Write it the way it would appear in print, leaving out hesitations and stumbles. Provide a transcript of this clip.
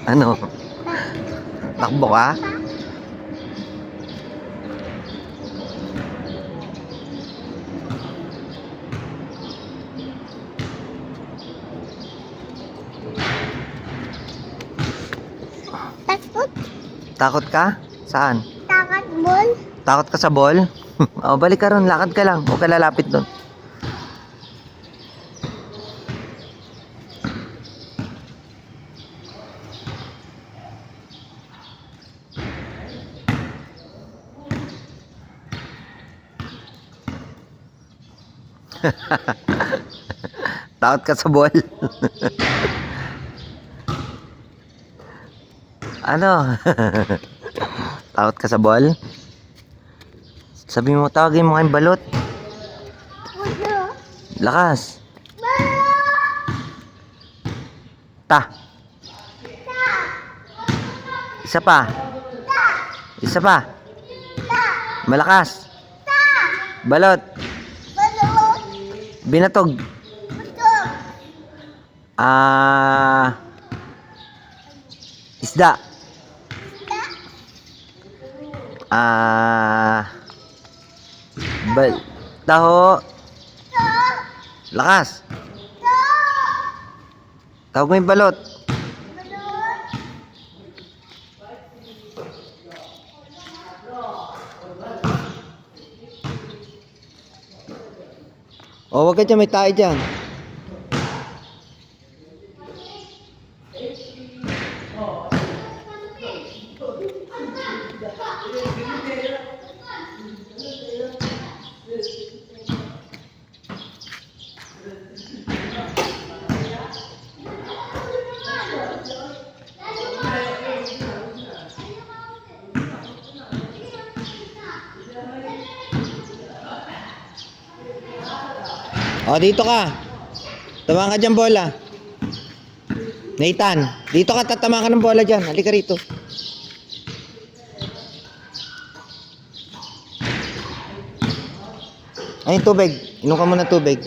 Ano? Takbo ka? Takot. Takot ka? Saan? Takot ball. Takot ka sa ball? O, balik ka ron. Lakad ka lang. Huwag ka lalapit doon. Takot ka sa ball? Ano? Takot ka sa ball? Sabi mo, tawagin mo kayong balot. Ulo. Lakas. Ta. Isa pa. Isa pa. Malakas. Balot. Balot. Binatog. Butok. Isda. Taho. Lakas. Tawag mo yung balot. O, wag ka dyan, may tayo dyan. O, dito ka. Tama ka dyan, bola. Nathan, dito ka, tatama ka ng bola dyan. Halika rito. Ay, tubig. Inom ka muna tubig.